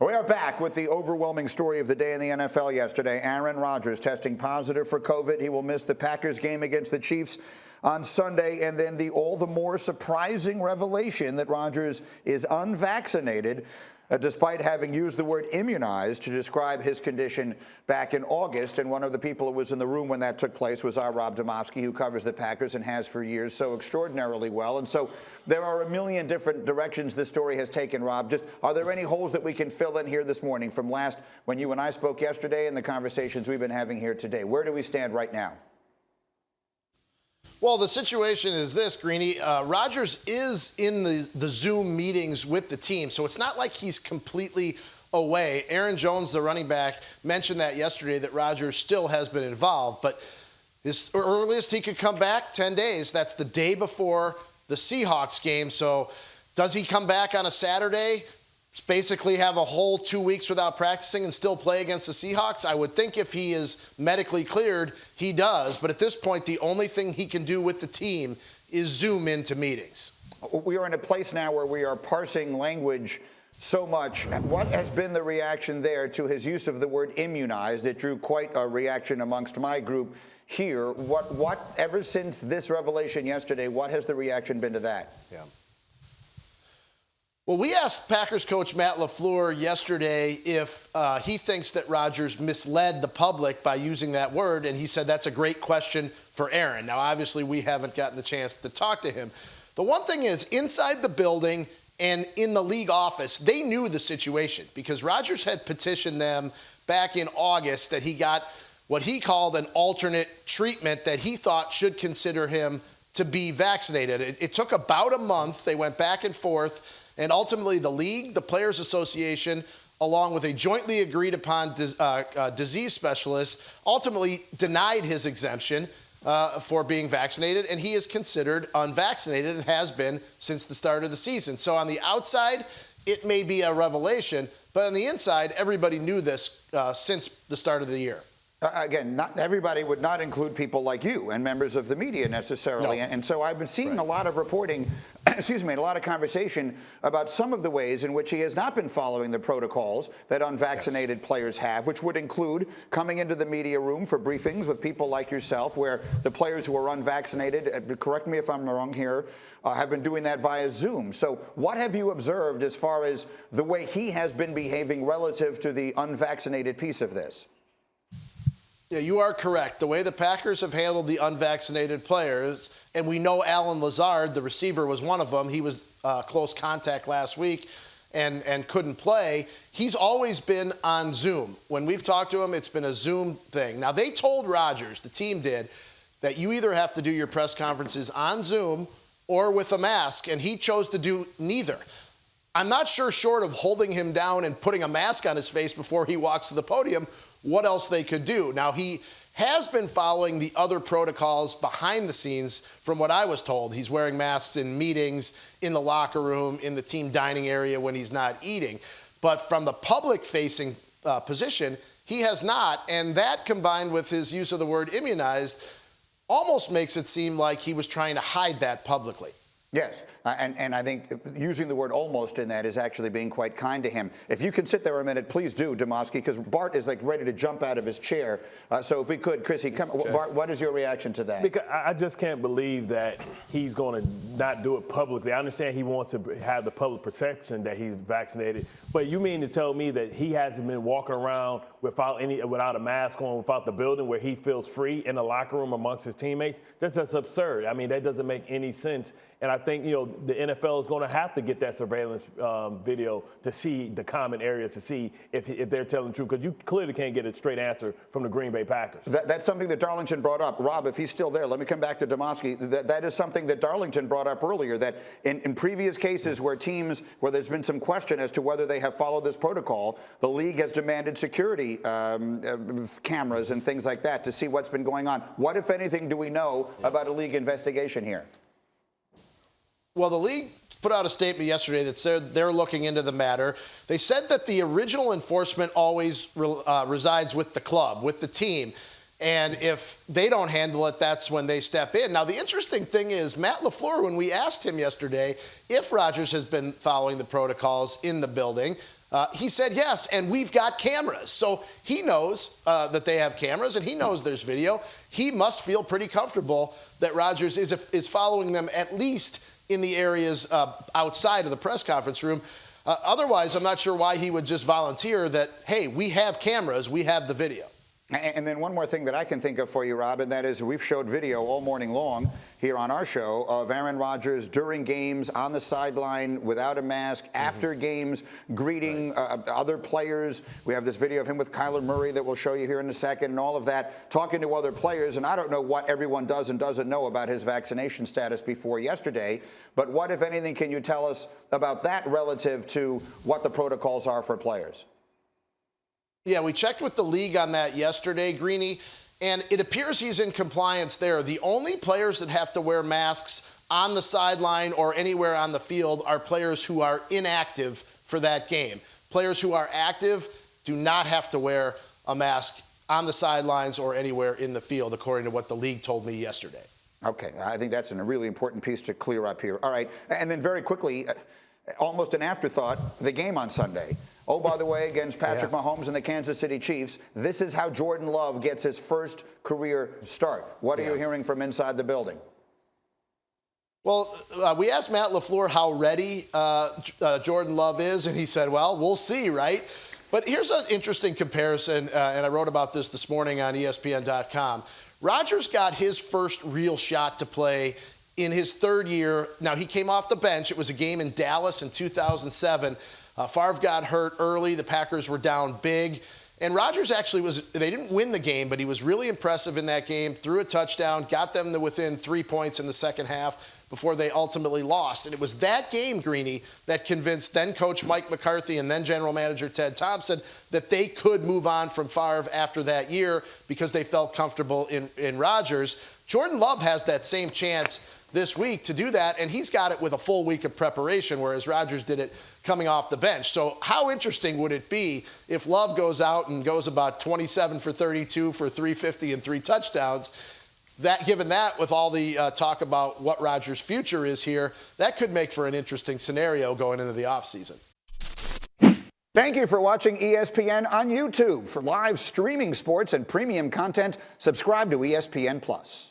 We are back with the overwhelming story of the day in the NFL yesterday. Aaron Rodgers testing positive for COVID. He will miss the Packers game against the Chiefs on Sunday. And then the all the more surprising revelation that Rodgers is unvaccinated, despite having used the word immunized to describe his condition back in August. And one of the people who was in the room when that took place was our Rob Demovsky, who covers the Packers and has for years so extraordinarily well. And so there are a million different directions this story has taken, Rob. Just are there any holes that we can fill in here this morning from last when you and I spoke yesterday and the conversations we've been having here today? Where do we stand right now? Well, the situation is this, Greeny. Rodgers is in the Zoom meetings with the team, so it's not like he's completely away. Aaron Jones, the running back, mentioned that yesterday, that Rodgers still has been involved. But his earliest he could come back, 10 days. That's the day before the Seahawks game. So does he come back on a Saturday? Basically have a whole 2 weeks without practicing and still play against the Seahawks? I would think if he is medically cleared, he does. But at this point, the only thing he can do with the team is Zoom into meetings. We are in a place now where we are parsing language so much. What has been the reaction there to his use of the word immunized? It drew quite a reaction amongst my group here. What ever since this revelation yesterday, what has the reaction been to that? Yeah. Well, we asked Packers coach Matt LaFleur yesterday if he thinks that Rodgers misled the public by using that word, and he said that's a great question for Aaron. Now, obviously, we haven't gotten the chance to talk to him. The one thing is, inside the building and in the league office, they knew the situation because Rodgers had petitioned them back in August that he got what he called an alternate treatment that he thought should consider him to be vaccinated. It took about a month. They went back and forth. And ultimately, the league, the Players Association, along with a jointly agreed upon disease specialist, ultimately denied his exemption for being vaccinated. And he is considered unvaccinated and has been since the start of the season. So on the outside, it may be a revelation. But on the inside, everybody knew this since the start of the year. Again, not everybody would not include people like you and members of the media necessarily. No. And so I've been seeing a lot of reporting, and a lot of conversation about some of the ways in which he has not been following the protocols that unvaccinated players have, which would include coming into the media room for briefings with people like yourself, where the players who are unvaccinated, correct me if I'm wrong here, have been doing that via Zoom. So what have you observed as far as the way he has been behaving relative to the unvaccinated piece of this? Yeah, you are correct. The way the Packers have handled the unvaccinated players, and we know Allen Lazard, the receiver, was one of them. He was close contact last week and couldn't play. He's always been on Zoom. When we've talked to him, it's been a Zoom thing. Now, they told Rodgers, the team did, that you either have to do your press conferences on Zoom or with a mask, and he chose to do neither. I'm not sure, short of holding him down and putting a mask on his face before he walks to the podium, what else they could do. Now, he has been following the other protocols behind the scenes from what I was told. He's wearing masks in meetings, in the locker room, in the team dining area when he's not eating. But from the public-facing position, he has not. And that, combined with his use of the word immunized, almost makes it seem like he was trying to hide that publicly. Yes, and I think using the word almost in that is actually being quite kind to him. If you can sit there a minute, please do, Demovsky, because Bart is like ready to jump out of his chair. So if we could, Chrissy, come. Okay. Bart, what is your reaction to that? Because I just can't believe that he's going to not do it publicly. I understand he wants to have the public perception that he's vaccinated, but you mean to tell me that he hasn't been walking around without a mask on, without the building, where he feels free in the locker room amongst his teammates? That's absurd. I mean, that doesn't make any sense. And I think, the NFL is going to have to get that surveillance video to see the common areas, to see if they're telling the truth, because you clearly can't get a straight answer from the Green Bay Packers. That's something that Darlington brought up. Rob, if he's still there, let me come back to Demovsky. That is something that Darlington brought up earlier, that in previous cases where there's been some question as to whether they have followed this protocol, the league has demanded security cameras and things like that to see what's been going on. What, if anything, do we know about a league investigation here? Well, the league put out a statement yesterday that said they're looking into the matter. They said that the original enforcement always resides with the club, with the team. And if they don't handle it, that's when they step in. Now, the interesting thing is, Matt LaFleur, when we asked him yesterday if Rodgers has been following the protocols in the building, He said yes, and we've got cameras. So he knows that they have cameras, and he knows there's video. He must feel pretty comfortable that Rodgers is following them at least in the areas outside of the press conference room. Otherwise, I'm not sure why he would just volunteer that, hey, we have cameras, we have the video. And then one more thing that I can think of for you, Rob, and that is we've showed video all morning long here on our show of Aaron Rodgers during games, on the sideline, without a mask, after games, greeting other players. We have this video of him with Kyler Murray that we'll show you here in a second, and all of that, talking to other players. And I don't know what everyone does and doesn't know about his vaccination status before yesterday, but what, if anything, can you tell us about that relative to what the protocols are for players? Yeah, we checked with the league on that yesterday, Greeny, and it appears he's in compliance there. The only players that have to wear masks on the sideline or anywhere on the field are players who are inactive for that game. Players who are active do not have to wear a mask on the sidelines or anywhere in the field, according to what the league told me yesterday. Okay, I think that's a really important piece to clear up here. All right, and then very quickly, almost an afterthought, the game on Sunday. Oh, by the way, against Patrick Mahomes and the Kansas City Chiefs, this is how Jordan Love gets his first career start. What are you hearing from inside the building? Well, we asked Matt LaFleur how ready Jordan Love is, and he said, well, we'll see, right? But here's an interesting comparison, and I wrote about this morning on ESPN.com. Rodgers got his first real shot to play in his third year. Now, he came off the bench. It was a game in Dallas in 2007. Favre got hurt early. The Packers were down big. And Rodgers actually they didn't win the game, but he was really impressive in that game, threw a touchdown, got them to within 3 points in the second half before they ultimately lost. And it was that game, Greeny, that convinced then coach Mike McCarthy and then general manager Ted Thompson that they could move on from Favre after that year because they felt comfortable in Rodgers. Jordan Love has that same chance this week to do that, and he's got it with a full week of preparation, whereas Rodgers did it coming off the bench. So how interesting would it be if Love goes out and goes about 27 for 32 for 350 and 3 touchdowns? Given that, with all the talk about what Rodgers' future is here, that could make for an interesting scenario going into the offseason. Thank you for watching ESPN on YouTube. For live streaming sports and premium content, subscribe to ESPN+.